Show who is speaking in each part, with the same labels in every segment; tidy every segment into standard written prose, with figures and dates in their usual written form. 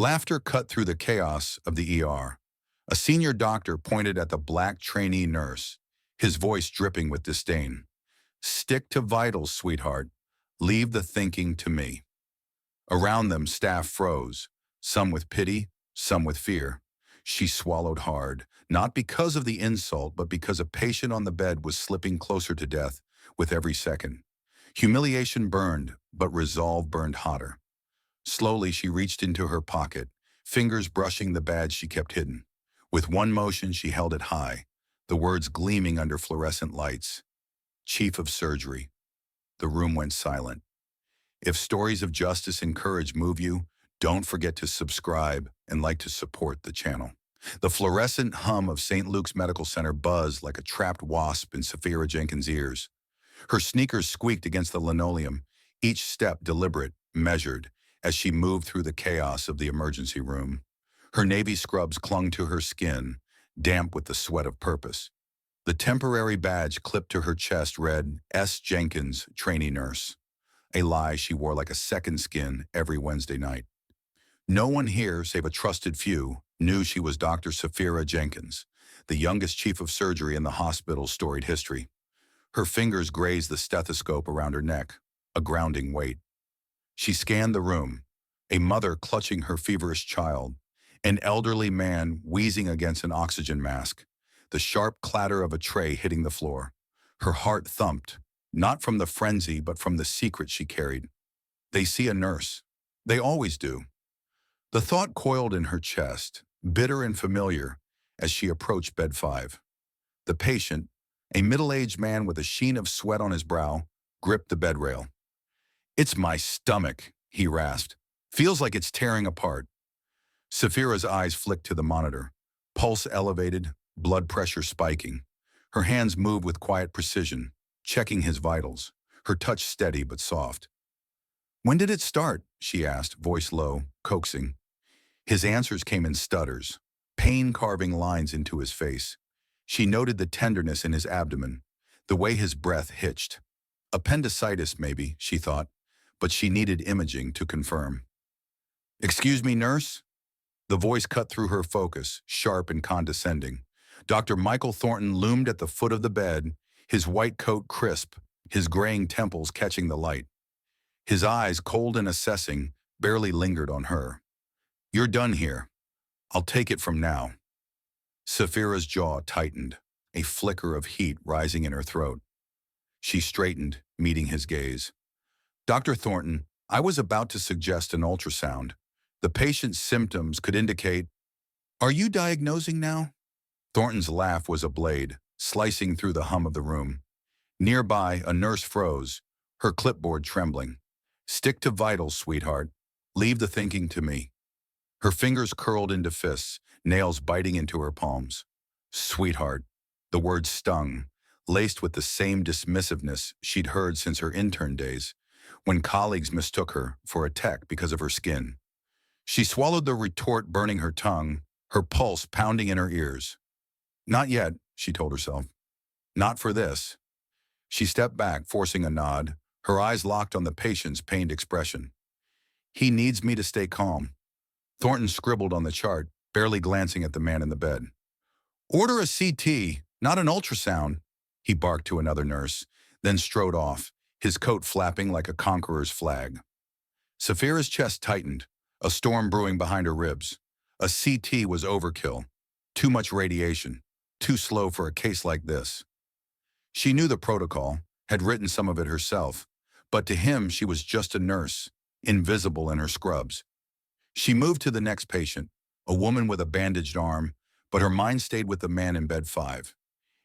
Speaker 1: Laughter cut through the chaos of the ER. A senior doctor pointed at the black trainee nurse, his voice dripping with disdain. "Stick to vitals, sweetheart. Leave the thinking to me." Around them, staff froze, some with pity, some with fear. She swallowed hard, not because of the insult, but because a patient on the bed was slipping closer to death with every second. Humiliation burned, but resolve burned hotter. Slowly, she reached into her pocket, fingers brushing the badge she kept hidden. With one motion, she held it high, the words gleaming under fluorescent lights. Chief of Surgery. The room went silent. If stories of justice and courage move you, don't forget to subscribe and like to support the channel. The fluorescent hum of St. Luke's Medical Center buzzed like a trapped wasp in Saphira Jenkins' ears. Her sneakers squeaked against the linoleum, each step deliberate, measured, as she moved through the chaos of the emergency room. Her navy scrubs clung to her skin, damp with the sweat of purpose. The temporary badge clipped to her chest read, "S. Jenkins, Trainee Nurse," a lie she wore like a second skin every Wednesday night. No one here, save a trusted few, knew she was Dr. Saphira Jenkins, the youngest chief of surgery in the hospital's storied history. Her fingers grazed the stethoscope around her neck, a grounding weight. She scanned the room, a mother clutching her feverish child, an elderly man wheezing against an oxygen mask, the sharp clatter of a tray hitting the floor. Her heart thumped, not from the frenzy, but from the secret she carried. They see a nurse. They always do. The thought coiled in her chest, bitter and familiar, as she approached bed 5. The patient, a middle-aged man with a sheen of sweat on his brow, gripped the bed rail. "It's my stomach," he rasped. "Feels like it's tearing apart." Saphira's eyes flicked to the monitor, pulse elevated, blood pressure spiking. Her hands moved with quiet precision, checking his vitals, her touch steady but soft. "When did it start?" she asked, voice low, coaxing. His answers came in stutters, pain carving lines into his face. She noted the tenderness in his abdomen, the way his breath hitched. Appendicitis, maybe, she thought, but she needed imaging to confirm. "Excuse me, nurse?" The voice cut through her focus, sharp and condescending. Dr. Michael Thornton loomed at the foot of the bed, his white coat crisp, his graying temples catching the light. His eyes, cold and assessing, barely lingered on her. "You're done here. I'll take it from now." Saphira's jaw tightened, a flicker of heat rising in her throat. She straightened, meeting his gaze. "Dr. Thornton, I was about to suggest an ultrasound. The patient's symptoms could indicate—" "Are you diagnosing now?" Thornton's laugh was a blade, slicing through the hum of the room. Nearby, a nurse froze, her clipboard trembling. "Stick to vitals, sweetheart. Leave the thinking to me." Her fingers curled into fists, nails biting into her palms. "Sweetheart." The word stung, laced with the same dismissiveness she'd heard since her intern days, when colleagues mistook her for a tech because of her skin. She swallowed the retort, burning her tongue, her pulse pounding in her ears. "Not yet," she told herself. "Not for this." She stepped back, forcing a nod, her eyes locked on the patient's pained expression. "He needs me to stay calm." Thornton scribbled on the chart, barely glancing at the man in the bed. "Order a CT, not an ultrasound," he barked to another nurse, then strode off, his coat flapping like a conqueror's flag. Saphira's chest tightened, a storm brewing behind her ribs. A CT was overkill. Too much radiation, too slow for a case like this. She knew the protocol, had written some of it herself, but to him she was just a nurse, invisible in her scrubs. She moved to the next patient, a woman with a bandaged arm, but her mind stayed with the man in bed 5.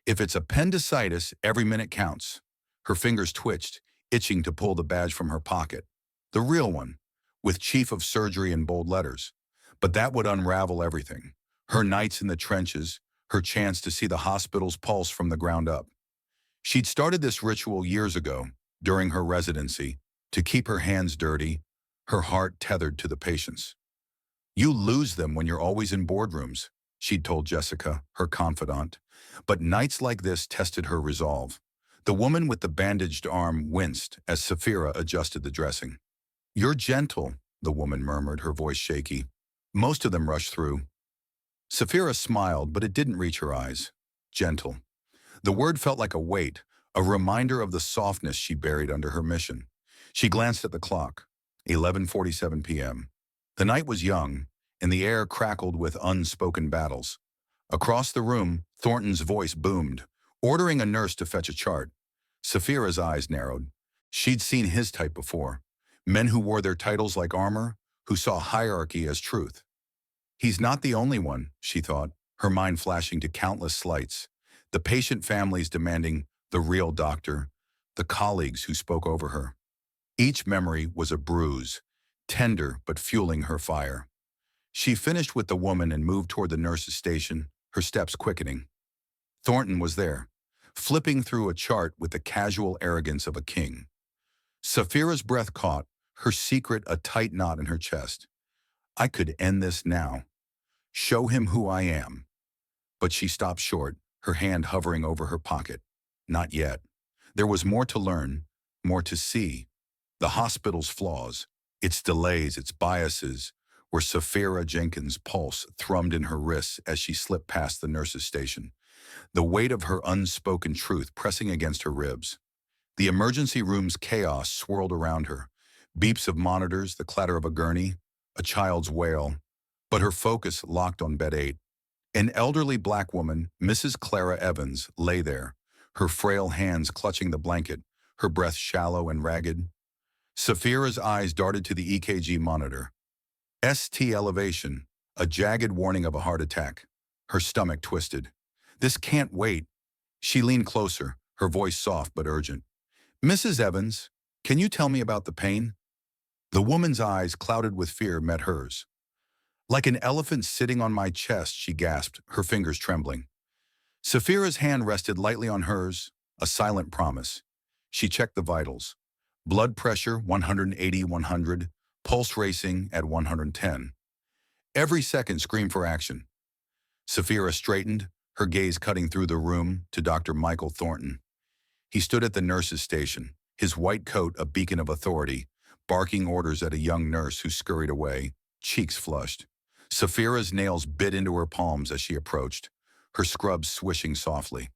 Speaker 1: If it's appendicitis, every minute counts. Her fingers twitched, itching to pull the badge from her pocket. The real one, with Chief of Surgery in bold letters. But that would unravel everything. Her nights in the trenches, her chance to see the hospital's pulse from the ground up. She'd started this ritual years ago, during her residency, to keep her hands dirty, her heart tethered to the patients. "You lose them when you're always in boardrooms," she'd told Jessica, her confidant. But nights like this tested her resolve. The woman with the bandaged arm winced as Saphira adjusted the dressing. "You're gentle," the woman murmured, her voice shaky. Most of them rushed through. Saphira smiled, but it didn't reach her eyes. Gentle. The word felt like a weight, a reminder of the softness she buried under her mission. She glanced at the clock. 11:47 p.m. The night was young, and the air crackled with unspoken battles. Across the room, Thornton's voice boomed, ordering a nurse to fetch a chart. Saphira's eyes narrowed. She'd seen his type before. Men who wore their titles like armor, who saw hierarchy as truth. He's not the only one, she thought, her mind flashing to countless slights. The patient families demanding the real doctor, the colleagues who spoke over her. Each memory was a bruise, tender but fueling her fire. She finished with the woman and moved toward the nurse's station, her steps quickening. Thornton was there, flipping through a chart with the casual arrogance of a king. Saphira's breath caught, her secret a tight knot in her chest. I could end this now. Show him who I am. But she stopped short, her hand hovering over her pocket. Not yet. There was more to learn, more to see. The hospital's flaws, its delays, its biases, where Saphira Jenkins' pulse thrummed in her wrists as she slipped past the nurse's station, the weight of her unspoken truth pressing against her ribs. The emergency room's chaos swirled around her, beeps of monitors, the clatter of a gurney, a child's wail, but her focus locked on bed 8. An elderly black woman, Mrs. Clara Evans, lay there, her frail hands clutching the blanket, her breath shallow and ragged. Saphira's eyes darted to the EKG monitor. ST elevation, a jagged warning of a heart attack. Her stomach twisted. This can't wait. She leaned closer, her voice soft but urgent. Mrs. Evans, can you tell me about the pain? The woman's eyes, clouded with fear, met hers. Like an elephant sitting on my chest, she gasped, her fingers trembling. Saphira's hand rested lightly on hers, a silent promise. She checked the vitals. Blood pressure 180/100, pulse racing at 110. Every second screamed for action. Saphira straightened, her gaze cutting through the room to Dr. Michael Thornton. He stood at the nurse's station, his white coat a beacon of authority, barking orders at a young nurse who scurried away, cheeks flushed. Saphira's nails bit into her palms as she approached, her scrubs swishing softly.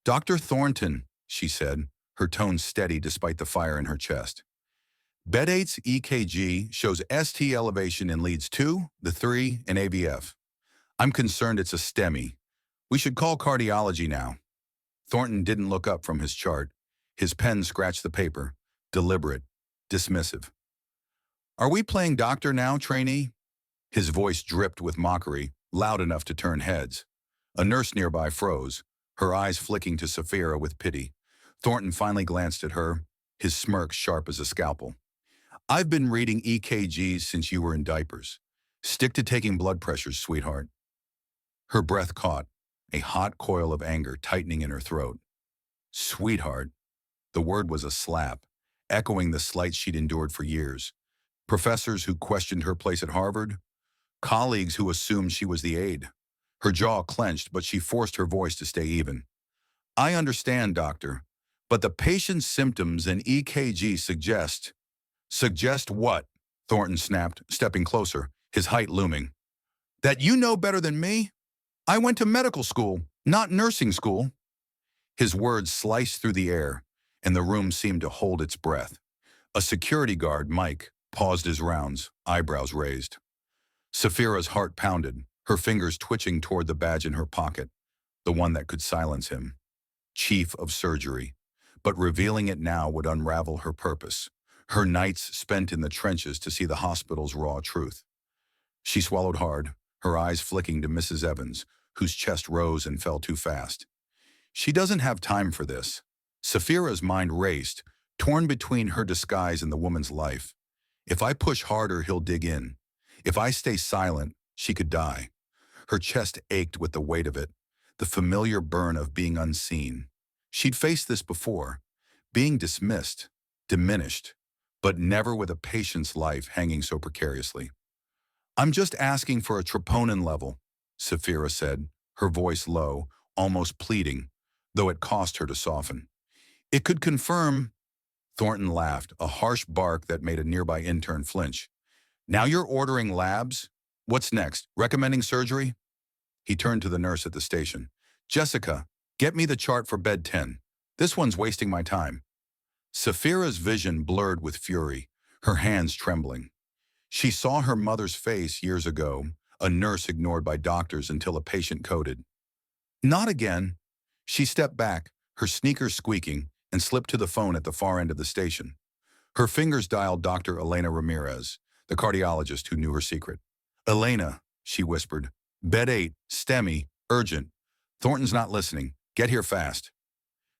Speaker 1: Dr. Thornton, she said, her tone steady despite the fire in her chest. Bed 8's EKG shows ST elevation in leads 2, the 3, and AVF. I'm concerned it's a STEMI. We should call cardiology now. Thornton didn't look up from his chart. His pen scratched the paper, deliberate, dismissive. Are we playing doctor now, trainee? His voice dripped with mockery, loud enough to turn heads. A nurse nearby froze, her eyes flicking to Saphira with pity. Thornton finally glanced at her, his smirk sharp as a scalpel. I've been reading EKGs since you were in diapers. Stick to taking blood pressures, sweetheart. Her breath caught, a hot coil of anger tightening in her throat. Sweetheart. The word was a slap, echoing the slights she'd endured for years. Professors who questioned her place at Harvard, colleagues who assumed she was the aide. Her jaw clenched, but she forced her voice to stay even. I understand, doctor, but the patient's symptoms and EKG suggest... Suggest what? Thornton snapped, stepping closer, his height looming. That you know better than me? I went to medical school, not nursing school. His words sliced through the air, and the room seemed to hold its breath. A security guard, Mike, paused his rounds, eyebrows raised. Saphira's heart pounded, her fingers twitching toward the badge in her pocket, the one that could silence him. Chief of Surgery. But revealing it now would unravel her purpose, her nights spent in the trenches to see the hospital's raw truth. She swallowed hard, her eyes flicking to Mrs. Evans, whose chest rose and fell too fast. She doesn't have time for this. Saphira's mind raced, torn between her disguise and the woman's life. If I push harder, he'll dig in. If I stay silent, she could die. Her chest ached with the weight of it, the familiar burn of being unseen. She'd faced this before, being dismissed, diminished, but never with a patient's life hanging so precariously. I'm just asking for a troponin level, Saphira said, her voice low, almost pleading, though it cost her to soften. It could confirm... Thornton laughed, a harsh bark that made a nearby intern flinch. Now you're ordering labs? What's next? Recommending surgery? He turned to the nurse at the station. Jessica, get me the chart for bed 10. This one's wasting my time. Saphira's vision blurred with fury, her hands trembling. She saw her mother's face years ago, a nurse ignored by doctors until a patient coded. Not again. She stepped back, her sneakers squeaking, and slipped to the phone at the far end of the station. Her fingers dialed Dr. Elena Ramirez, the cardiologist who knew her secret. Elena, she whispered, bed 8, STEMI, urgent. Thornton's not listening. Get here fast.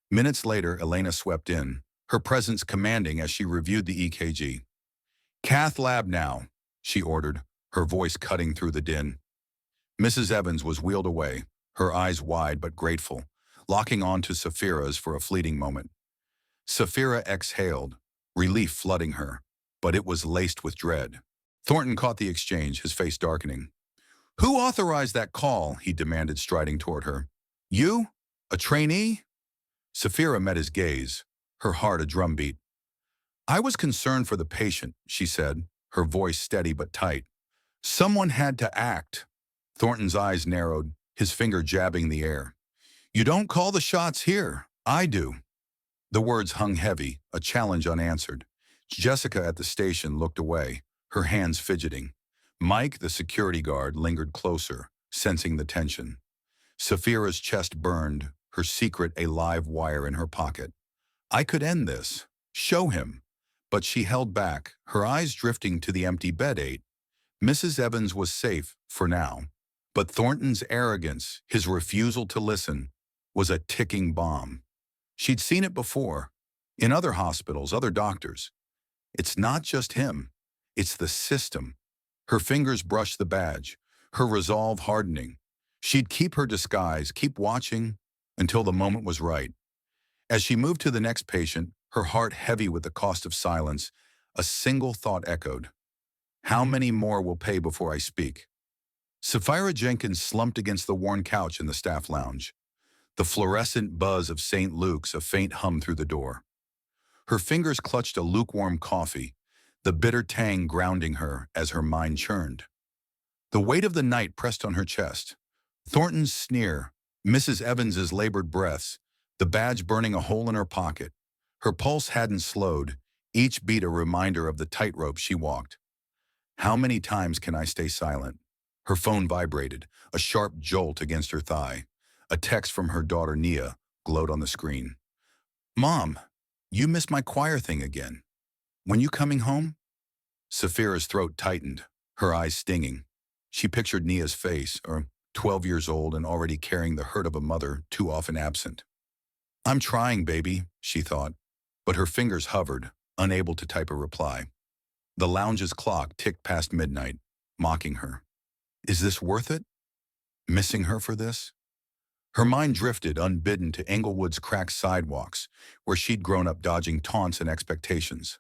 Speaker 1: Minutes later, Elena swept in, her presence commanding as she reviewed the EKG. Cath lab now, she ordered, her voice cutting through the din. Mrs. Evans was wheeled away, her eyes wide but grateful, locking on to Saphira's for a fleeting moment. Saphira exhaled, relief flooding her, but it was laced with dread. Thornton caught the exchange, his face darkening. Who authorized that call? He demanded, striding toward her. You? A trainee? Saphira met his gaze, her heart a drumbeat. I was concerned for the patient, she said, her voice steady but tight. Someone had to act. Thornton's eyes narrowed, his finger jabbing the air. You don't call the shots here. I do. The words hung heavy, a challenge unanswered. Jessica at the station looked away, her hands fidgeting. Mike, the security guard, lingered closer, sensing the tension. Saphira's chest burned, her secret a live wire in her pocket. I could end this. Show him. But she held back, her eyes drifting to the empty bed 8. Mrs. Evans was safe, for now. But Thornton's arrogance, his refusal to listen, was a ticking bomb. She'd seen it before, in other hospitals, other doctors. It's not just him, it's the system. Her fingers brushed the badge, her resolve hardening. She'd keep her disguise, keep watching, until the moment was right. As she moved to the next patient, her heart heavy with the cost of silence, a single thought echoed. How many more will pay before I speak? Saphira Jenkins slumped against the worn couch in the staff lounge. The fluorescent buzz of St. Luke's, a faint hum through the door. Her fingers clutched a lukewarm coffee, the bitter tang grounding her as her mind churned. The weight of the night pressed on her chest. Thornton's sneer, Mrs. Evans's labored breaths, the badge burning a hole in her pocket. Her pulse hadn't slowed, each beat a reminder of the tightrope she walked. How many times can I stay silent? Her phone vibrated, a sharp jolt against her thigh. A text from her daughter Nia glowed on the screen. Mom, you missed my choir thing again. When you coming home? Saphira's throat tightened, her eyes stinging. She pictured Nia's face, 12 years old and already carrying the hurt of a mother too often absent. I'm trying, baby, she thought, but her fingers hovered, unable to type a reply. The lounge's clock ticked past midnight, mocking her. Is this worth it? Missing her for this? Her mind drifted unbidden to Englewood's cracked sidewalks, where she'd grown up dodging taunts and expectations.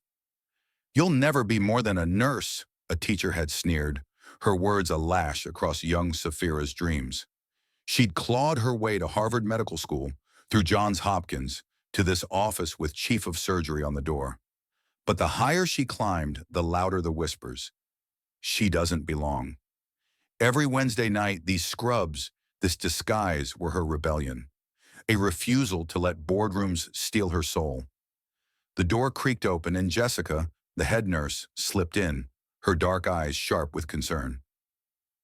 Speaker 1: You'll never be more than a nurse, a teacher had sneered, her words a lash across young Saphira's dreams. She'd clawed her way to Harvard Medical School, through Johns Hopkins, to this office with chief of surgery on the door. But the higher she climbed, the louder the whispers. She doesn't belong. Every Wednesday night, these scrubs, this disguise were her rebellion, a refusal to let boardrooms steal her soul. The door creaked open and Jessica, the head nurse, slipped in, her dark eyes sharp with concern.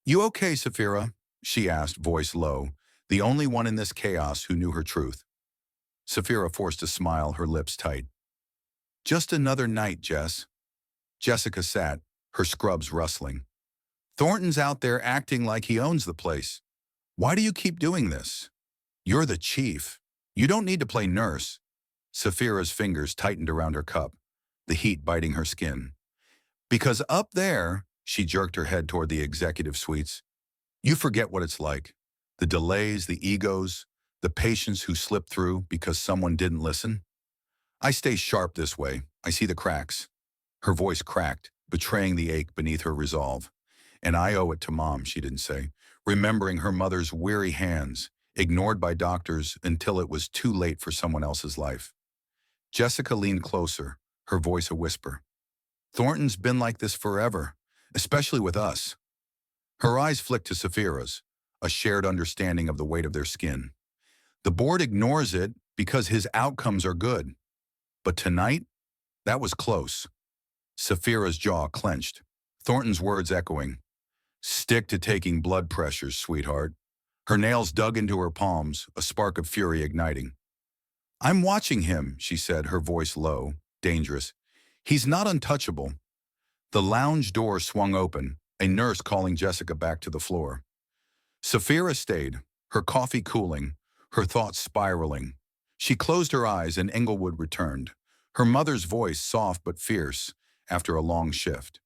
Speaker 1: You okay, Saphira? She asked, voice low, the only one in this chaos who knew her truth. Saphira forced a smile, her lips tight. Just another night, Jess. Jessica sat, her scrubs rustling. Thornton's out there acting like he owns the place. Why do you keep doing this? You're the chief. You don't need to play nurse. Saphira's fingers tightened around her cup, the heat biting her skin. Because up there, she jerked her head toward the executive suites, you forget what it's like. The delays, the egos, the patients who slip through because someone didn't listen. I stay sharp this way. I see the cracks. Her voice cracked, betraying the ache beneath her resolve. And I owe it to Mom, she didn't say, remembering her mother's weary hands, ignored by doctors until it was too late for someone else's life. Jessica leaned closer, her voice a whisper. Thornton's been like this forever, especially with us. Her eyes flicked to Saphira's, a shared understanding of the weight of their skin. The board ignores it because his outcomes are good. But tonight, that was close. Saphira's jaw clenched, Thornton's words echoing. Stick to taking blood pressures, sweetheart. Her nails dug into her palms, a spark of fury igniting. I'm watching him, she said, her voice low, dangerous. He's not untouchable. The lounge door swung open, a nurse calling Jessica back to the floor. Saphira stayed, her coffee cooling, her thoughts spiraling. She closed her eyes and Englewood returned, her mother's voice soft but fierce after a long shift.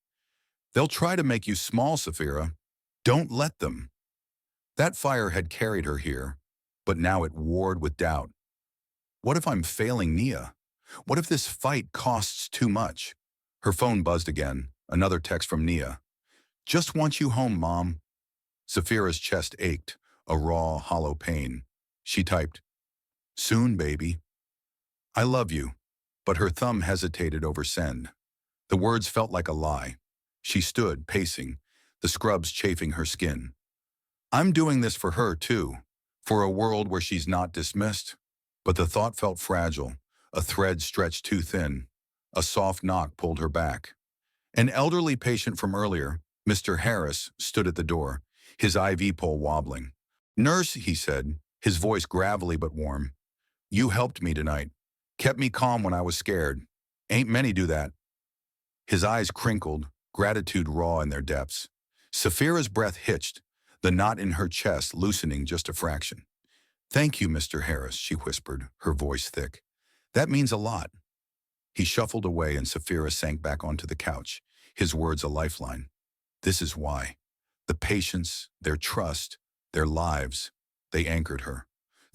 Speaker 1: They'll try to make you small, Saphira. Don't let them. That fire had carried her here, but now it warred with doubt. What if I'm failing Nia? What if this fight costs too much? Her phone buzzed again, another text from Nia. Just want you home, Mom. Saphira's chest ached, a raw, hollow pain. She typed, soon, baby. I love you, but her thumb hesitated over send. The words felt like a lie. She stood, pacing, the scrubs chafing her skin. I'm doing this for her, too, for a world where she's not dismissed. But the thought felt fragile, a thread stretched too thin. A soft knock pulled her back. An elderly patient from earlier, Mr. Harris, stood at the door, his IV pole wobbling. Nurse, he said, his voice gravelly but warm. You helped me tonight. Kept me calm when I was scared. Ain't many do that. His eyes crinkled, gratitude raw in their depths. Saphira's breath hitched, the knot in her chest loosening just a fraction. Thank you, Mr. Harris, she whispered, her voice thick. That means a lot. He shuffled away and Saphira sank back onto the couch, his words a lifeline. This is why. The patients, their trust, their lives, they anchored her.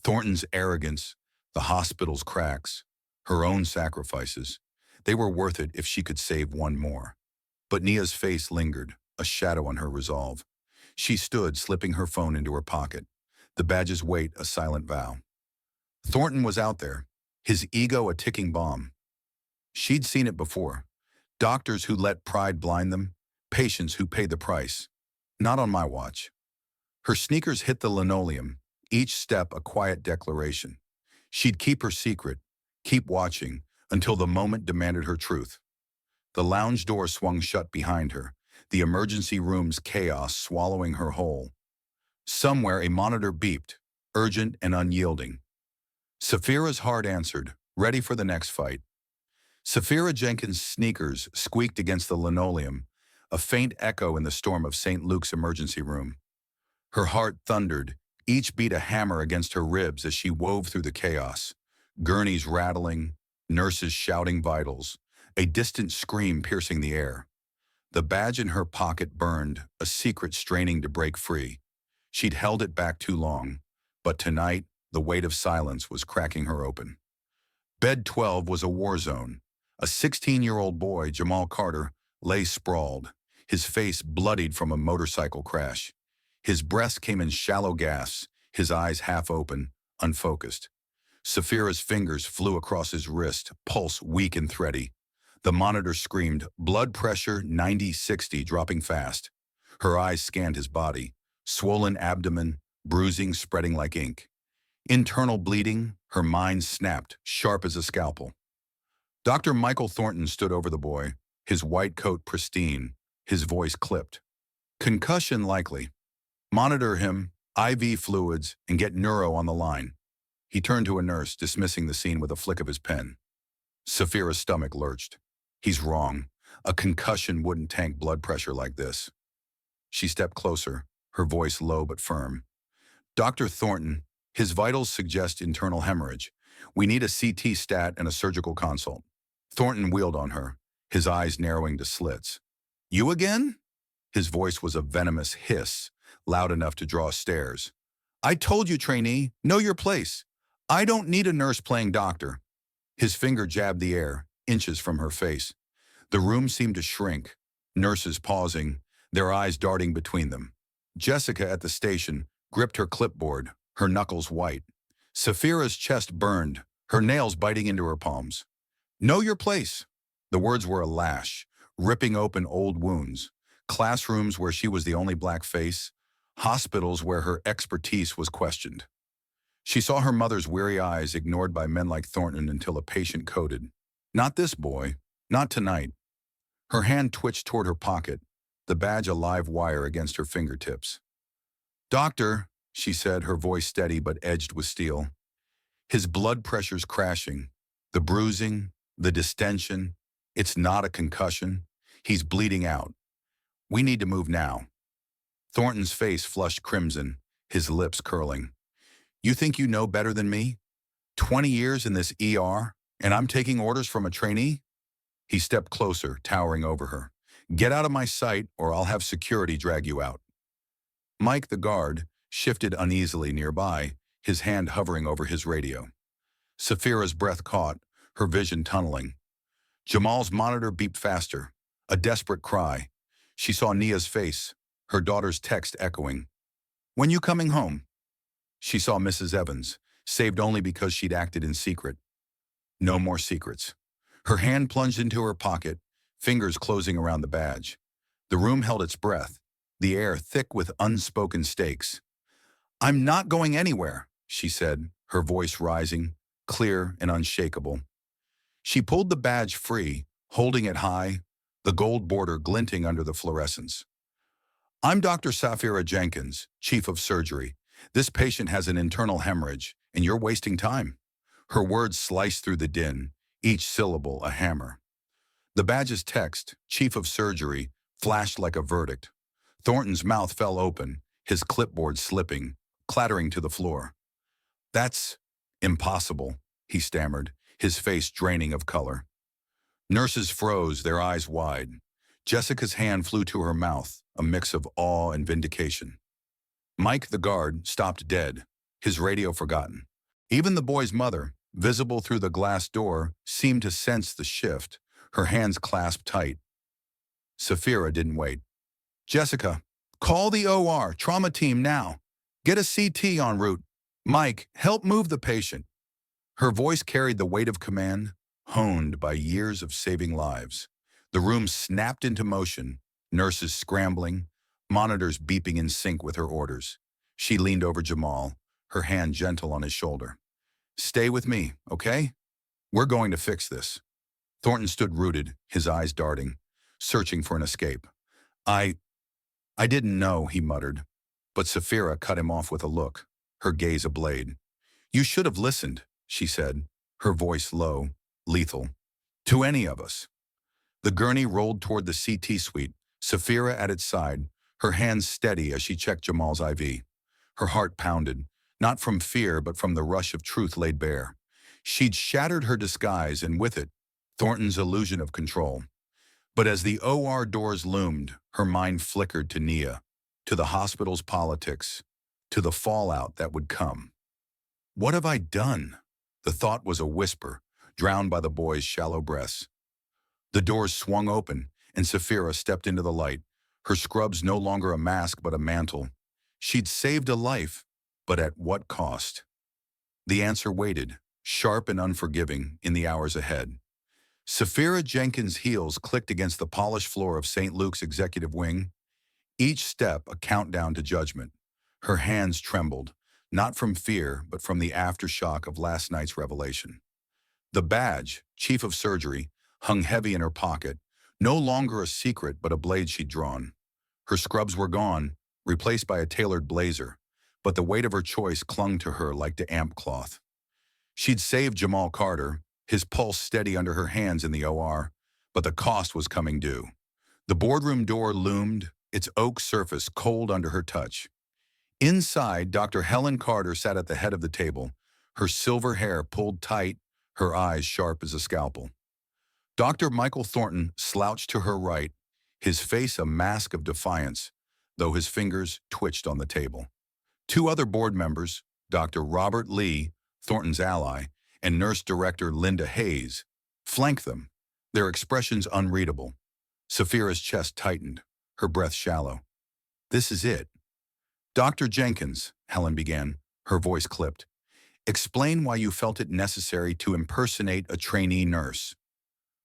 Speaker 1: Thornton's arrogance, the hospital's cracks, her own sacrifices. They were worth it if she could save one more. But Nia's face lingered, a shadow on her resolve. She stood, slipping her phone into her pocket, the badge's weight a silent vow. Thornton was out there, his ego a ticking bomb. She'd seen it before. Doctors who let pride blind them, patients who paid the price. Not on my watch. Her sneakers hit the linoleum, each step a quiet declaration. She'd keep her secret, keep watching, until the moment demanded her truth. The lounge door swung shut behind her, the emergency room's chaos swallowing her whole. Somewhere a monitor beeped, urgent and unyielding. Saphira's heart answered, ready for the next fight. Saphira Jenkins' sneakers squeaked against the linoleum, a faint echo in the storm of St. Luke's emergency room. Her heart thundered, each beat a hammer against her ribs as she wove through the chaos. Gurneys rattling, nurses shouting vitals, a distant scream piercing the air. The badge in her pocket burned, a secret straining to break free. She'd held it back too long, but tonight, the weight of silence was cracking her open. Bed 12 was a war zone. A 16-year-old boy, Jamal Carter, lay sprawled, his face bloodied from a motorcycle crash. His breath came in shallow gasps, his eyes half open, unfocused. Saphira's fingers flew across his wrist, pulse weak and thready. The monitor screamed, blood pressure 90/60, dropping fast. Her eyes scanned his body, swollen abdomen, bruising spreading like ink. Internal bleeding, her mind snapped, sharp as a scalpel. Dr. Michael Thornton stood over the boy, his white coat pristine, his voice clipped. Concussion likely. Monitor him, IV fluids, and get neuro on the line. He turned to a nurse, dismissing the scene with a flick of his pen. Saphira's stomach lurched. He's wrong. A concussion wouldn't tank blood pressure like this. She stepped closer, her voice low but firm. Dr. Thornton, his vitals suggest internal hemorrhage. We need a CT stat and a surgical consult. Thornton wheeled on her, his eyes narrowing to slits. You again? His voice was a venomous hiss, loud enough to draw stares. I told you, trainee, know your place. I don't need a nurse playing doctor. His finger jabbed the air, inches from her face. The room seemed to shrink, nurses pausing, their eyes darting between them. Jessica at the station gripped her clipboard, her knuckles white. Saphira's chest burned, her nails biting into her palms. Know your place. The words were a lash, ripping open old wounds. classrooms where she was the only black face, hospitals where her expertise was questioned. She saw her mother's weary eyes ignored by men like Thornton until a patient coded, "Not this boy, not tonight." Her hand twitched toward her pocket, the badge a live wire against her fingertips. "Doctor," she said, her voice steady but edged with steel. His blood pressure's crashing. The bruising, the distension. It's not a concussion. He's bleeding out. We need to move now. Thornton's face flushed crimson, his lips curling. "You think you know better than me? 20 years in this ER, and I'm taking orders from a trainee?" He stepped closer, towering over her. "Get out of my sight, or I'll have security drag you out." Mike, the guard, shifted uneasily nearby, his hand hovering over his radio. Saphira's breath caught, her vision tunneling. Jamal's monitor beeped faster, a desperate cry. She saw Nia's face, her daughter's text echoing. "When you coming home?" She saw Mrs. Evans, saved only because she'd acted in secret. No more secrets. Her hand plunged into her pocket, fingers closing around the badge. The room held its breath, the air thick with unspoken stakes. "I'm not going anywhere," she said, her voice rising, clear and unshakable. She pulled the badge free, holding it high, the gold border glinting under the fluorescence. "I'm Dr. Saphira Jenkins, Chief of Surgery. This patient has an internal hemorrhage, and you're wasting time." Her words sliced through the din, each syllable a hammer. The badge's text, Chief of Surgery, flashed like a verdict. Thornton's mouth fell open, his clipboard slipping, clattering to the floor. "That's impossible," he stammered, his face draining of color. Nurses froze, their eyes wide. Jessica's hand flew to her mouth, a mix of awe and vindication. Mike, the guard, stopped dead, his radio forgotten. Even the boy's mother, visible through the glass door, seemed to sense the shift, her hands clasped tight. Saphira didn't wait. "Jessica, call the OR, trauma team now. Get a CT en route. Mike, help move the patient." Her voice carried the weight of command, honed by years of saving lives. The room snapped into motion, nurses scrambling, monitors beeping in sync with her orders. She leaned over Jamal, her hand gentle on his shoulder. "Stay with me, okay? We're going to fix this." Thornton stood rooted, his eyes darting, searching for an escape. I didn't know," he muttered. But Saphira cut him off with a look, her gaze ablade. "You should have listened," she said, her voice low, lethal. "To any of us." The gurney rolled toward the CT suite, Saphira at its side, her hands steady as she checked Jamal's IV. Her heart pounded, not from fear but from the rush of truth laid bare. She'd shattered her disguise and with it, Thornton's illusion of control. But as the OR doors loomed, her mind flickered to Nia, to the hospital's politics, to the fallout that would come. "What have I done?" The thought was a whisper, drowned by the boy's shallow breaths. The doors swung open, and Saphira stepped into the light, her scrubs no longer a mask but a mantle. She'd saved a life, but at what cost? The answer waited, sharp and unforgiving, in the hours ahead. Saphira Jenkins' heels clicked against the polished floor of St. Luke's executive wing, each step a countdown to judgment. Her hands trembled, not from fear, but from the aftershock of last night's revelation. The badge, Chief of Surgery, hung heavy in her pocket, no longer a secret but a blade she'd drawn. Her scrubs were gone, replaced by a tailored blazer, but the weight of her choice clung to her like damp cloth. She'd saved Jamal Carter, his pulse steady under her hands in the OR, but the cost was coming due. The boardroom door loomed, its oak surface cold under her touch. Inside, Dr. Helen Carter sat at the head of the table, her silver hair pulled tight, her eyes sharp as a scalpel. Dr. Michael Thornton slouched to her right, his face a mask of defiance, though his fingers twitched on the table. Two other board members, Dr. Robert Lee, Thornton's ally, and nurse director Linda Hayes, flanked them, their expressions unreadable. Saphira's chest tightened, her breath shallow. "This is it." "Dr. Jenkins," Helen began, her voice clipped, "explain why you felt it necessary to impersonate a trainee nurse."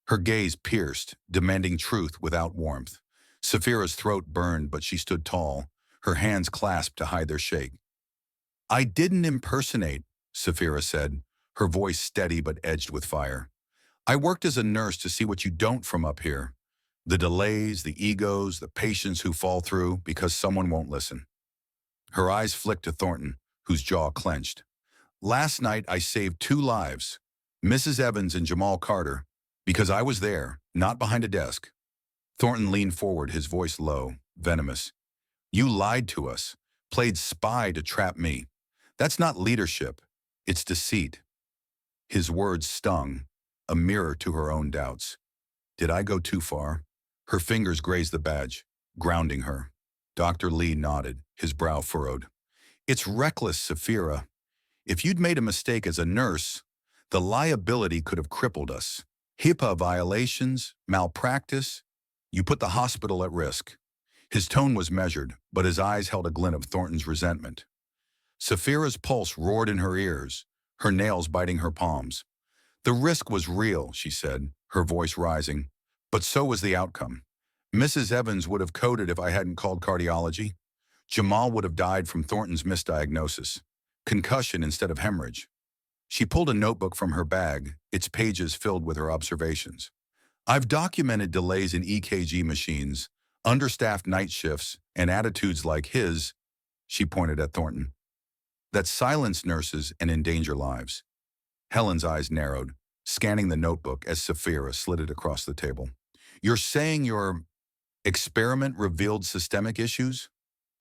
Speaker 1: Her gaze pierced, demanding truth without warmth. Saphira's throat burned, but she stood tall, her hands clasped to hide their shake. I didn't impersonate, Saphira said, her voice steady but edged with fire. I worked as a nurse to see what you don't from up here. The delays, the egos, the patients who fall through because someone won't listen. Her eyes flicked to Thornton, whose jaw clenched. Last night I saved 2 lives, Mrs. Evans and Jamal Carter, because I was there, not behind a desk. Thornton leaned forward, his voice low, venomous. You lied to us, played spy to trap me. That's not leadership, it's deceit. His words stung, a mirror to her own doubts. Did I go too far? Her fingers grazed the badge, grounding her. Dr. Lee nodded, his brow furrowed. It's reckless, Saphira. If you'd made a mistake as a nurse, the liability could have crippled us. HIPAA violations, malpractice. You put the hospital at risk. His tone was measured, but his eyes held a glint of Thornton's resentment. Saphira's pulse roared in her ears, her nails biting her palms. The risk was real, she said, her voice rising, but so was the outcome. Mrs. Evans would have coded if I hadn't called cardiology. Jamal would have died from Thornton's misdiagnosis, concussion instead of hemorrhage. She pulled a notebook from her bag, its pages filled with her observations. I've documented delays in EKG machines, understaffed night shifts, and attitudes like his, she pointed at Thornton, that silence nurses and endanger lives. Helen's eyes narrowed, scanning the notebook as Saphira slid it across the table. You're saying your experiment revealed systemic issues?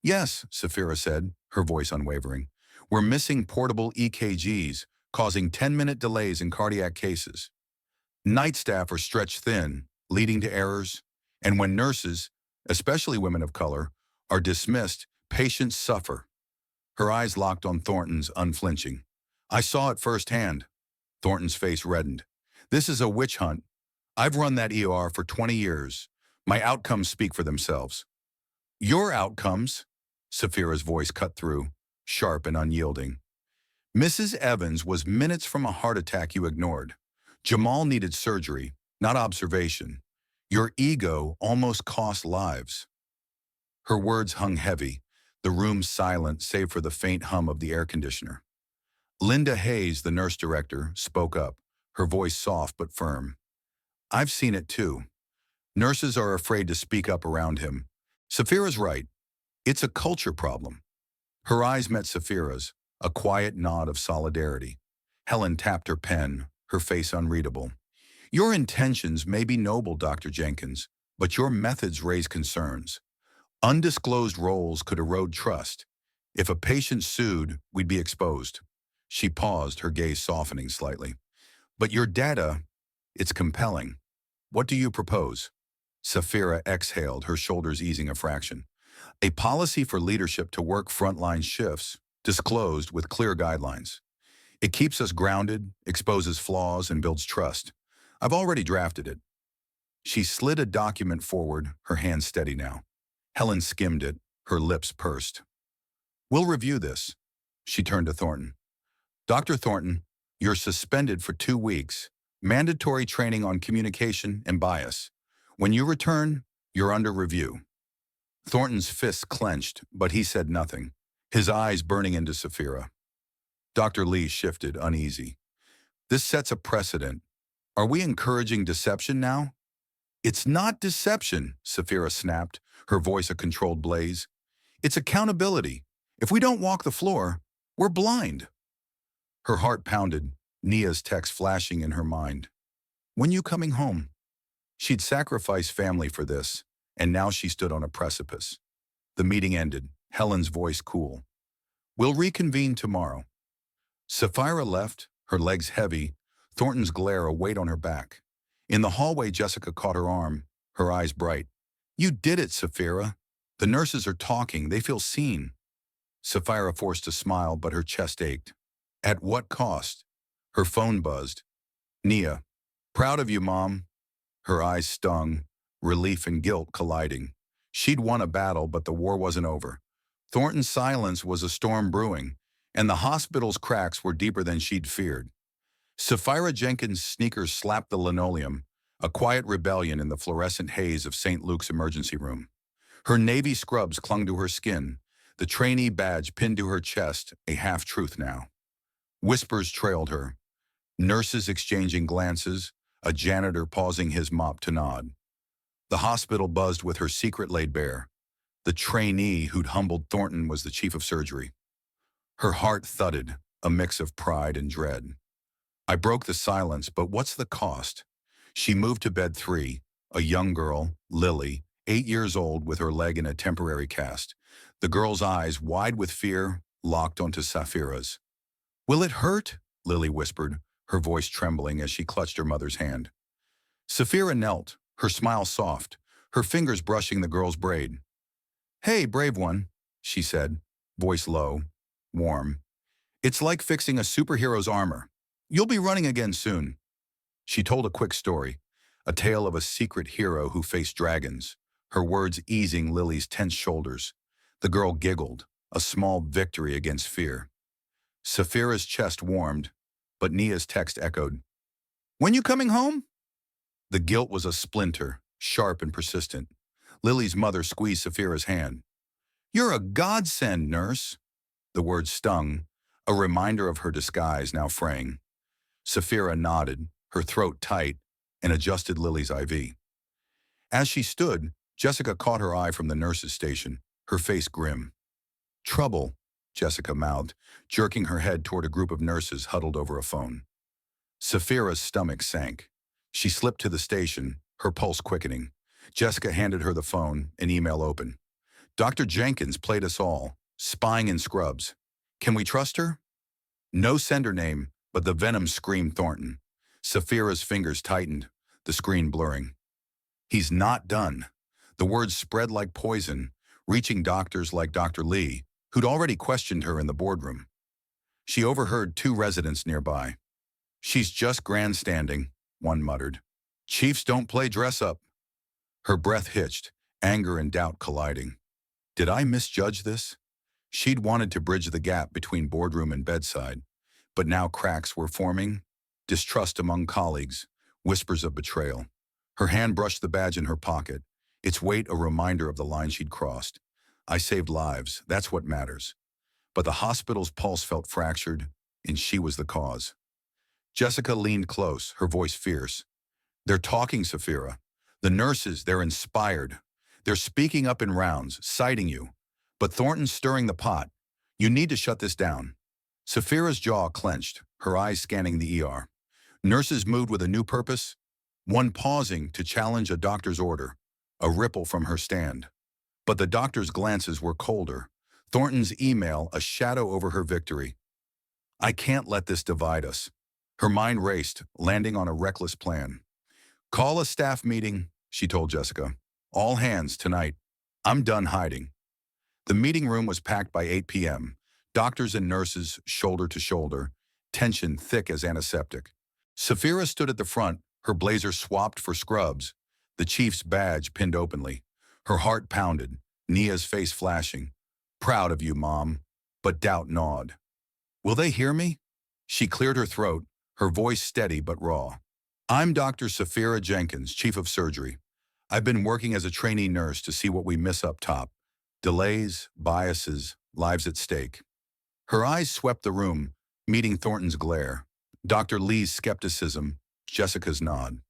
Speaker 1: Yes, Saphira said, her voice unwavering. We're missing portable EKGs, causing 10-minute delays in cardiac cases. Night staff are stretched thin, leading to errors, and when nurses, especially women of color, are dismissed, patients suffer. Her eyes locked on Thornton's, unflinching. I saw it firsthand. Thornton's face reddened. This is a witch hunt. I've run that ER for 20 years. My outcomes speak for themselves. Your outcomes? Saphira's voice cut through, sharp and unyielding. Mrs. Evans was minutes from a heart attack you ignored. Jamal needed surgery, not observation. Your ego almost cost lives. Her words hung heavy, the room silent save for the faint hum of the air conditioner. Linda Hayes, the nurse director, spoke up, her voice soft but firm. I've seen it too. Nurses are afraid to speak up around him. Saphira's right. It's a culture problem. Her eyes met Saphira's, a quiet nod of solidarity. Helen tapped her pen, her face unreadable. Your intentions may be noble, Dr. Jenkins, but your methods raise concerns. Undisclosed roles could erode trust. If a patient sued, we'd be exposed. She paused, her gaze softening slightly. But your data, it's compelling. What do you propose? Saphira exhaled, her shoulders easing a fraction. A policy for leadership to work frontline shifts, disclosed with clear guidelines. It keeps us grounded, exposes flaws, and builds trust. I've already drafted it. She slid a document forward, her hand steady now. Helen skimmed it, her lips pursed. We'll review this. She turned to Thornton. Dr. Thornton, you're suspended for 2 weeks. Mandatory training on communication and bias. When you return, you're under review. Thornton's fists clenched, but he said nothing, his eyes burning into Saphira. Dr. Lee shifted, uneasy. This sets a precedent. Are we encouraging deception now? It's not deception, Saphira snapped, her voice a controlled blaze. It's accountability. If we don't walk the floor, we're blind. Her heart pounded, Nia's text flashing in her mind. When you coming home? She'd sacrificed family for this, and now she stood on a precipice. The meeting ended, Helen's voice cool. We'll reconvene tomorrow. Saphira left, her legs heavy, Thornton's glare a weight on her back. In the hallway, Jessica caught her arm, her eyes bright. You did it, Saphira. The nurses are talking, they feel seen. Saphira forced a smile, but her chest ached. At what cost? Her phone buzzed. Nia, proud of you, Mom. Her eyes stung, relief and guilt colliding. She'd won a battle, but the war wasn't over. Thornton's silence was a storm brewing, and the hospital's cracks were deeper than she'd feared. Saphira Jenkins' sneakers slapped the linoleum, a quiet rebellion in the fluorescent haze of St. Luke's emergency room. Her navy scrubs clung to her skin, the trainee badge pinned to her chest, a half-truth now. Whispers trailed her, nurses exchanging glances, a janitor pausing his mop to nod. The hospital buzzed with her secret laid bare. The trainee who'd humbled Thornton was the chief of surgery. Her heart thudded, a mix of pride and dread. I broke the silence, but what's the cost? She moved to bed 3, a young girl, Lily, 8 years old with her leg in a temporary cast. The girl's eyes, wide with fear, locked onto Saphira's. "Will it hurt?" Lily whispered, her voice trembling as she clutched her mother's hand. Saphira knelt, her smile soft, her fingers brushing the girl's braid. "Hey, brave one," she said, voice low, warm. "It's like fixing a superhero's armor. You'll be running again soon." She told a quick story, a tale of a secret hero who faced dragons, her words easing Lily's tense shoulders. The girl giggled, a small victory against fear. Saphira's chest warmed, but Nia's text echoed, "When you coming home?" The guilt was a splinter, sharp and persistent. Lily's mother squeezed Saphira's hand. "You're a godsend, nurse." The word stung, a reminder of her disguise now fraying. Saphira nodded, her throat tight, and adjusted Lily's IV. As she stood, Jessica caught her eye from the nurse's station, her face grim. "Trouble," Jessica mouthed, jerking her head toward a group of nurses huddled over a phone. Saphira's stomach sank. She slipped to the station, her pulse quickening. Jessica handed her the phone, an email open. "Dr. Jenkins played us all, spying in scrubs. Can we trust her?" No sender name, but the venom screamed Thornton. Saphira's fingers tightened, the screen blurring. "He's not done." The words spread like poison, reaching doctors like Dr. Lee, who'd already questioned her in the boardroom. She overheard 2 residents nearby. "She's just grandstanding," one muttered. "Chiefs don't play dress-up." Her breath hitched, anger and doubt colliding. Did I misjudge this? She'd wanted to bridge the gap between boardroom and bedside, but now cracks were forming, distrust among colleagues, whispers of betrayal. Her hand brushed the badge in her pocket, its weight a reminder of the line she'd crossed. I saved lives, that's what matters. But the hospital's pulse felt fractured, and she was the cause. Jessica leaned close, her voice fierce. "They're talking, Saphira. The nurses, they're inspired. They're speaking up in rounds, citing you. But Thornton's stirring the pot. You need to shut this down." Saphira's jaw clenched, her eyes scanning the ER. Nurses moved with a new purpose, one pausing to challenge a doctor's order, a ripple from her stand. But the doctor's glances were colder, Thornton's email a shadow over her victory. I can't let this divide us. Her mind raced, landing on a reckless plan. "Call a staff meeting," she told Jessica. "All hands tonight. I'm done hiding." The meeting room was packed by 8 p.m., doctors and nurses shoulder to shoulder, tension thick as antiseptic. Saphira stood at the front, her blazer swapped for scrubs, the chief's badge pinned openly. Her heart pounded, Nia's face flashing. "Proud of you, Mom," but doubt gnawed. "Will they hear me?" She cleared her throat, her voice steady but raw. "I'm Dr. Saphira Jenkins, Chief of Surgery. I've been working as a trainee nurse to see what we miss up top. Delays, biases, lives at stake." Her eyes swept the room, meeting Thornton's glare. Dr. Lee's skepticism, Jessica's nod.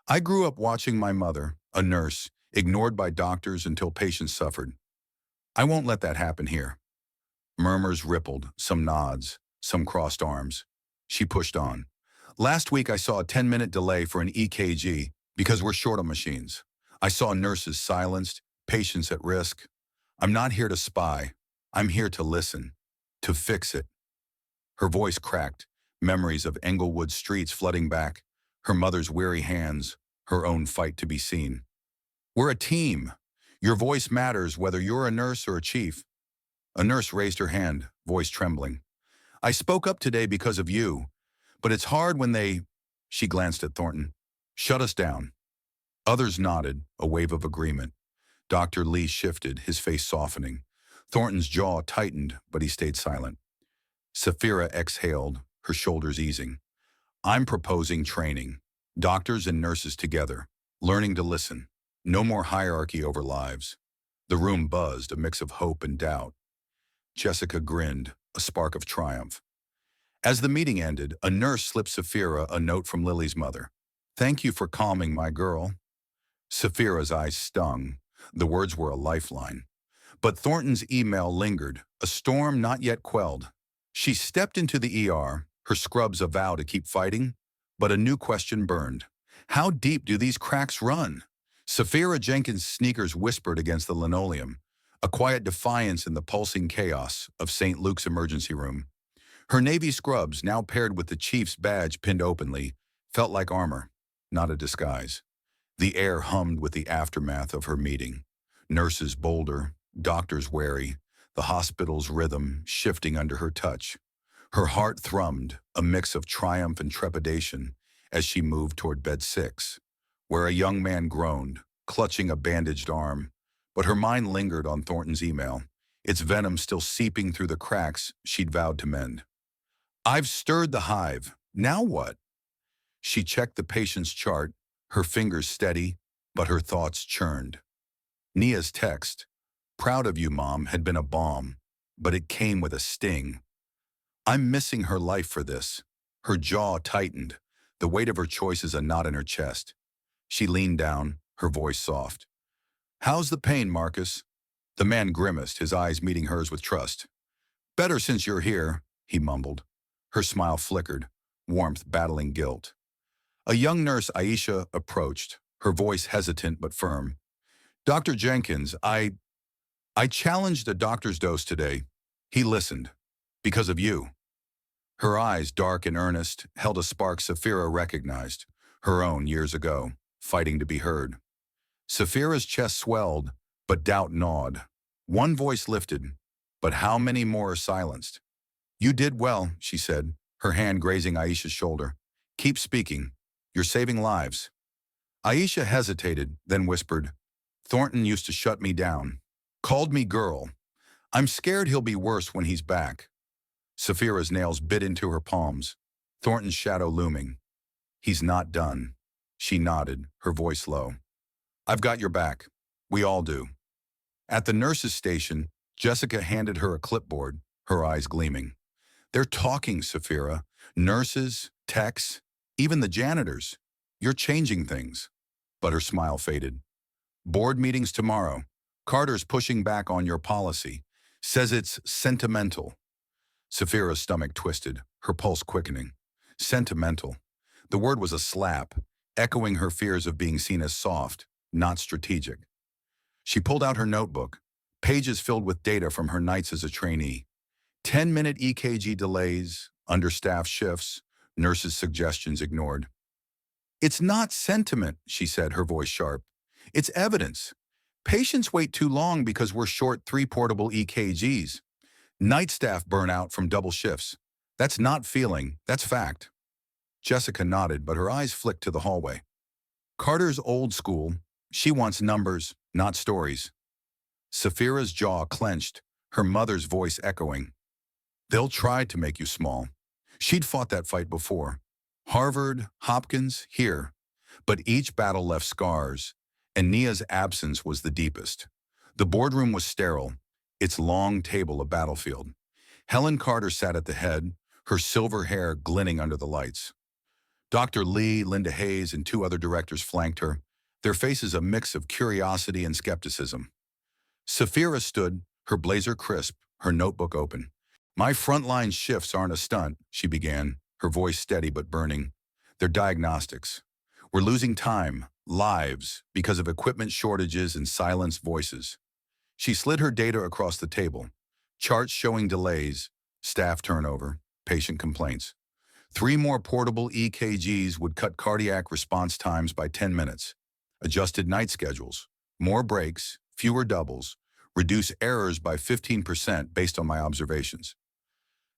Speaker 1: "I grew up watching my mother, a nurse, ignored by doctors until patients suffered. I won't let that happen here." Murmurs rippled, some nods, some crossed arms. She pushed on. "Last week I saw a 10-minute delay for an EKG because we're short on machines. I saw nurses silenced, patients at risk. I'm not here to spy. I'm here to listen, to fix it." Her voice cracked, memories of Englewood streets flooding back, her mother's weary hands, her own fight to be seen. "We're a team. Your voice matters whether you're a nurse or a chief." A nurse raised her hand, voice trembling. "I spoke up today because of you, but it's hard when they—" She glanced at Thornton. "Shut us down." Others nodded, a wave of agreement. Dr. Lee shifted, his face softening. Thornton's jaw tightened, but he stayed silent. Saphira exhaled, her shoulders easing. "I'm proposing training. Doctors and nurses together, learning to listen. No more hierarchy over lives. The room buzzed, a mix of hope and doubt. Jessica grinned, a spark of triumph. As the meeting ended, a nurse slipped Saphira a note from Lily's mother. "Thank you for calming my girl." Saphira's eyes stung. The words were a lifeline. But Thornton's email lingered, a storm not yet quelled. She stepped into the ER, her scrubs a vow to keep fighting, but a new question burned. How deep do these cracks run? Saphira Jenkins' sneakers whispered against the linoleum, a quiet defiance in the pulsing chaos of St. Luke's emergency room. Her navy scrubs, now paired with the chief's badge pinned openly, felt like armor, not a disguise. The air hummed with the aftermath of her meeting. Nurses bolder, doctors wary, the hospital's rhythm shifting under her touch. Her heart thrummed, a mix of triumph and trepidation, as she moved toward bed 6, where a young man groaned, clutching a bandaged arm. But her mind lingered on Thornton's email, its venom still seeping through the cracks she'd vowed to mend. "I've stirred the hive. Now what?" She checked the patient's chart, her fingers steady, but her thoughts churned. Nia's text, "Proud of you, Mom," had been a bomb, but it came with a sting. I'm missing her life for this. Her jaw tightened, the weight of her choices a knot in her chest. She leaned down, her voice soft. "How's the pain, Marcus?" The man grimaced, his eyes meeting hers with trust. "Better since you're here," he mumbled. Her smile flickered, warmth battling guilt. A young nurse, Aisha, approached, her voice hesitant but firm. "Dr. Jenkins, I challenged a doctor's dose today. He listened. Because of you." Her eyes, dark and earnest, held a spark Saphira recognized, her own years ago, fighting to be heard. Saphira's chest swelled, but doubt gnawed. One voice lifted, but how many more are silenced? "You did well," she said, her hand grazing Aisha's shoulder. "Keep speaking. You're saving lives." Aisha hesitated, then whispered, "Thornton used to shut me down. Called me girl. I'm scared he'll be worse when he's back." Saphira's nails bit into her palms, Thornton's shadow looming. "He's not done." She nodded, her voice low. "I've got your back. We all do." At the nurse's station, Jessica handed her a clipboard, her eyes gleaming. "They're talking, Saphira. Nurses, techs, even the janitors. You're changing things." But her smile faded. "Board meetings tomorrow. Carter's pushing back on your policy. Says it's sentimental." Saphira's stomach twisted, her pulse quickening. Sentimental. The word was a slap, echoing her fears of being seen as soft, not strategic. She pulled out her notebook, pages filled with data from her nights as a trainee. 10-minute EKG delays, understaffed shifts, nurses' suggestions ignored. "It's not sentiment," she said, her voice sharp. "It's evidence. Patients wait too long because we're short 3 portable EKGs. Night staff burn out from double shifts. That's not feeling, that's fact." Jessica nodded, but her eyes flicked to the hallway. "Carter's old school. She wants numbers, not stories." Saphira's jaw clenched, her mother's voice echoing. "They'll try to make you small." She'd fought that fight before. Harvard, Hopkins, here. But each battle left scars, and Nia's absence was the deepest. The boardroom was sterile, its long table a battlefield. Helen Carter sat at the head, her silver hair glinting under the lights. Dr. Lee, Linda Hayes, and 2 other directors flanked her, their faces a mix of curiosity and skepticism. Saphira stood, her blazer crisp, her notebook open. "My frontline shifts aren't a stunt," she began, her voice steady but burning. "They're diagnostics. We're losing time, lives, because of equipment shortages and silenced voices." She slid her data across the table, charts showing delays, staff turnover, patient complaints. 3 more portable EKGs would cut cardiac response times by 10 minutes. Adjusted night schedules, more breaks, fewer doubles, reduce errors by 15% based on my observations.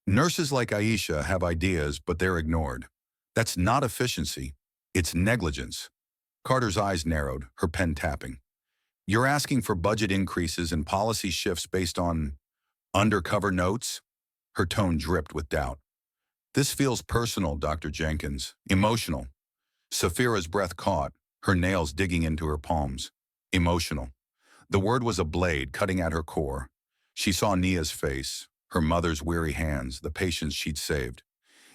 Speaker 1: Nurses like Aisha have ideas, but they're ignored. That's not efficiency, it's negligence. Carter's eyes narrowed, her pen tapping. "You're asking for budget increases and policy shifts based on undercover notes?" Her tone dripped with doubt. "This feels personal, Dr. Jenkins. Emotional." Saphira's breath caught, her nails digging into her palms. Emotional. The word was a blade cutting at her core. She saw Nia's face, her mother's weary hands, the patience she'd saved.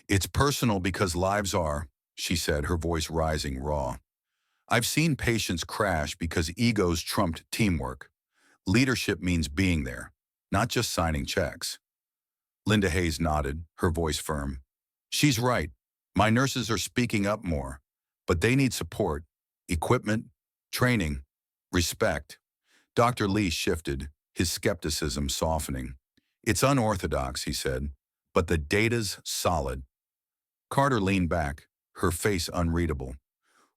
Speaker 1: It's personal because lives are, she said, her voice rising raw. I've seen patients crash because egos trumped teamwork. Leadership means being there, not just signing checks. Linda Hayes nodded, her voice firm. She's right. My nurses are speaking up more, but they need support, equipment, training, respect. Dr. Lee shifted, his skepticism softening. It's unorthodox, he said, but the data's solid. Carter leaned back, her face unreadable.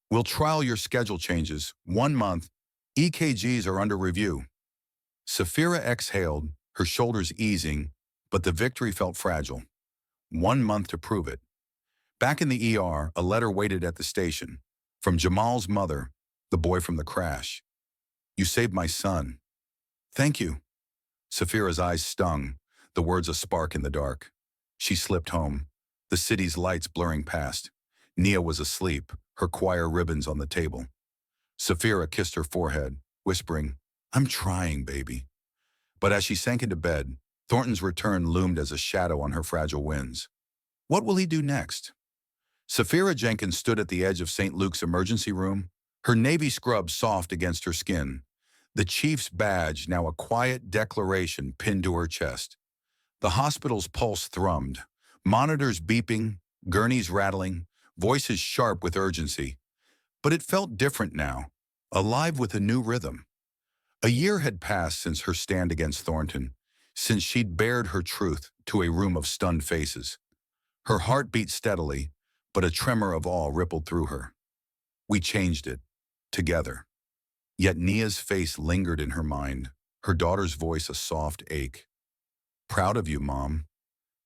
Speaker 1: We'll trial your schedule changes. 1 month. EKGs are under review. Saphira exhaled, her shoulders easing, but the victory felt fragile. 1 month to prove it. Back in the ER, a letter waited at the station. From Jamal's mother, the boy from the crash. You saved my son. Thank you. Saphira's eyes stung, the words a spark in the dark. She slipped home, the city's lights blurring past. Nia was asleep, her choir ribbons on the table. Saphira kissed her forehead, whispering, I'm trying, baby. But as she sank into bed, Thornton's return loomed as a shadow on her fragile winds. What will he do next? Saphira Jenkins stood at the edge of St. Luke's emergency room, her navy scrub soft against her skin. The chief's badge now a quiet declaration pinned to her chest. The hospital's pulse thrummed, monitors beeping, gurneys rattling, voices sharp with urgency. But it felt different now, alive with a new rhythm. A year had passed since her stand against Thornton, since she'd bared her truth to a room of stunned faces. Her heart beat steadily, but a tremor of awe rippled through her. We changed it, together. Yet Nia's face lingered in her mind, her daughter's voice a soft ache. Proud of you, Mom.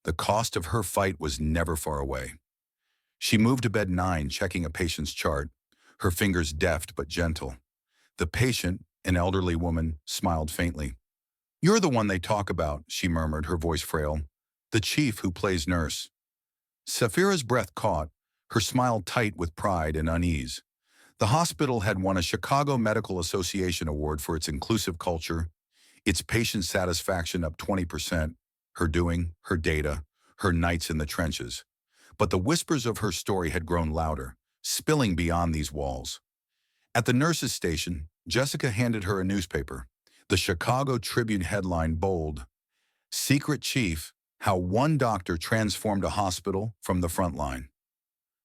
Speaker 1: The cost of her fight was never far away. She moved to bed 9, checking a patient's chart, her fingers deft but gentle. The patient, an elderly woman, smiled faintly. You're the one they talk about, she murmured, her voice frail. The chief who plays nurse. Saphira's breath caught, her smile tight with pride and unease. The hospital had won a Chicago Medical Association award for its inclusive culture, its patient satisfaction up 20%, her doing, her data, her nights in the trenches. But the whispers of her story had grown louder, spilling beyond these walls. At the nurses' station, Jessica handed her a newspaper. The Chicago Tribune headline bold, Secret Chief, How One Doctor Transformed a Hospital from the Frontline.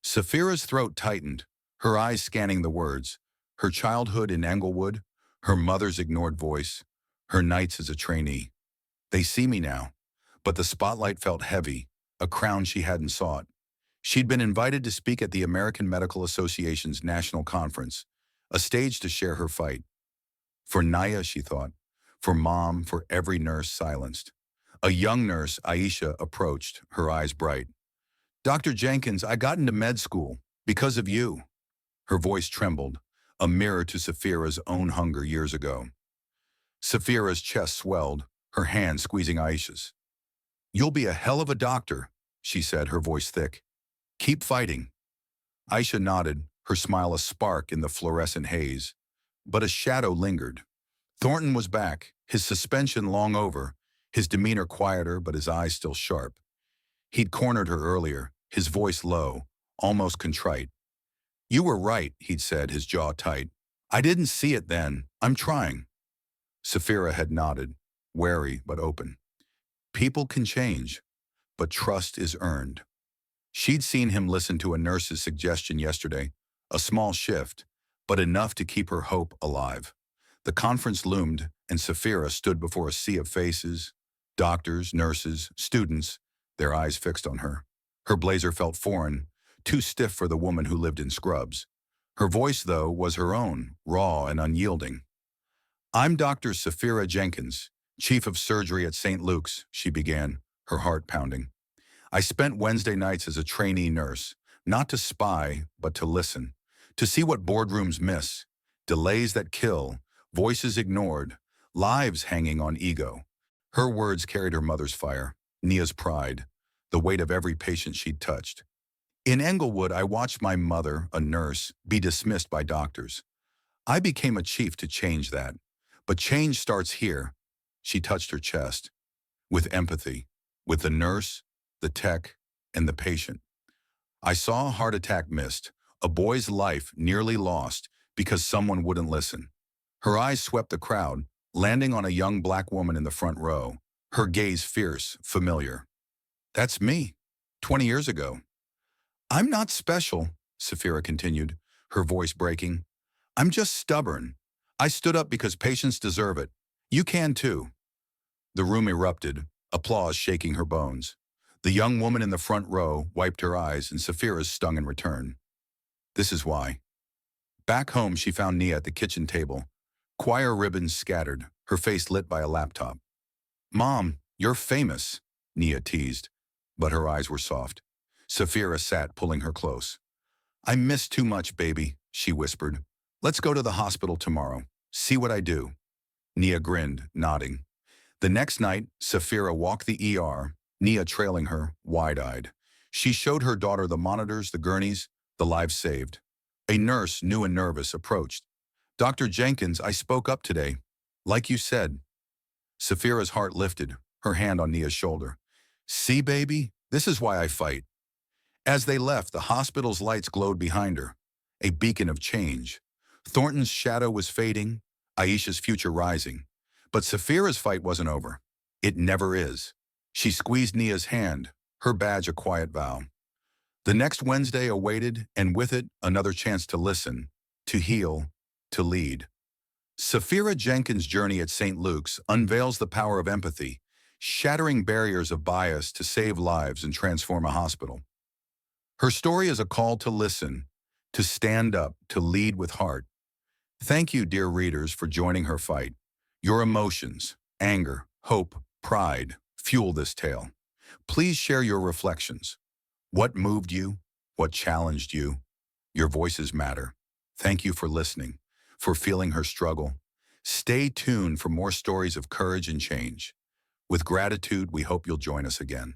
Speaker 1: Saphira's throat tightened, her eyes scanning the words, her childhood in Englewood, her mother's ignored voice, her nights as a trainee. They see me now, but the spotlight felt heavy, a crown she hadn't sought. She'd been invited to speak at the American Medical Association's national conference, a stage to share her fight. For Nia, she thought, for Mom, for every nurse silenced. A young nurse, Aisha, approached, her eyes bright. Dr. Jenkins, I got into med school because of you. Her voice trembled, a mirror to Saphira's own hunger years ago. Saphira's chest swelled, her hand squeezing Aisha's. You'll be a hell of a doctor, she said, her voice thick. Keep fighting. Aisha nodded, her smile a spark in the fluorescent haze. But a shadow lingered. Thornton was back, his suspension long over, his demeanor quieter but his eyes still sharp. He'd cornered her earlier, his voice low, almost contrite. You were right, he'd said, his jaw tight. I didn't see it then. I'm trying. Saphira had nodded, wary but open. People can change, but trust is earned. She'd seen him listen to a nurse's suggestion yesterday, a small shift, but enough to keep her hope alive. The conference loomed, and Saphira stood before a sea of faces, doctors, nurses, students, their eyes fixed on her. Her blazer felt foreign, too stiff for the woman who lived in scrubs. Her voice, though, was her own, raw and unyielding. I'm Dr. Saphira Jenkins, Chief of Surgery at St. Luke's, she began, her heart pounding. I spent Wednesday nights as a trainee nurse, not to spy, but to listen, to see what boardrooms miss, delays that kill, voices ignored, lives hanging on ego. Her words carried her mother's fire, Nia's pride, the weight of every patient she'd touched. In Englewood, I watched my mother, a nurse, be dismissed by doctors. I became a chief to change that. But change starts here. She touched her chest. With empathy. With the nurse, the tech, and the patient. I saw a heart attack missed, a boy's life nearly lost because someone wouldn't listen. Her eyes swept the crowd, landing on a young black woman in the front row, her gaze fierce, familiar. That's me, 20 years ago. I'm not special, Saphira continued, her voice breaking. I'm just stubborn. I stood up because patients deserve it. You can too. The room erupted, applause shaking her bones. The young woman in the front row wiped her eyes and Saphira's stung in return. This is why. Back home, she found Nia at the kitchen table, choir ribbons scattered, her face lit by a laptop. Mom, you're famous, Nia teased, but her eyes were soft. Saphira sat, pulling her close. I miss too much, baby, she whispered. Let's go to the hospital tomorrow. See what I do. Nia grinned, nodding. The next night, Saphira walked the ER, Nia trailing her, wide-eyed. She showed her daughter the monitors, the gurneys, the lives saved. A nurse, new and nervous, approached. Dr. Jenkins, I spoke up today. Like you said. Saphira's heart lifted, her hand on Nia's shoulder. See, baby, this is why I fight. As they left, the hospital's lights glowed behind her, a beacon of change. Thornton's shadow was fading, Aisha's future rising. But Saphira's fight wasn't over. It never is. She squeezed Nia's hand, her badge a quiet vow. The next Wednesday awaited, and with it, another chance to listen, to heal, to lead. Saphira Jenkins' journey at St. Luke's unveils the power of empathy, shattering barriers of bias to save lives and transform a hospital. Her story is a call to listen, to stand up, to lead with heart. Thank you, dear readers, for joining her fight. Your emotions, anger, hope, pride, fuel this tale. Please share your reflections. What moved you? What challenged you? Your voices matter. Thank you for listening, for feeling her struggle. Stay tuned for more stories of courage and change. With gratitude, we hope you'll join us again.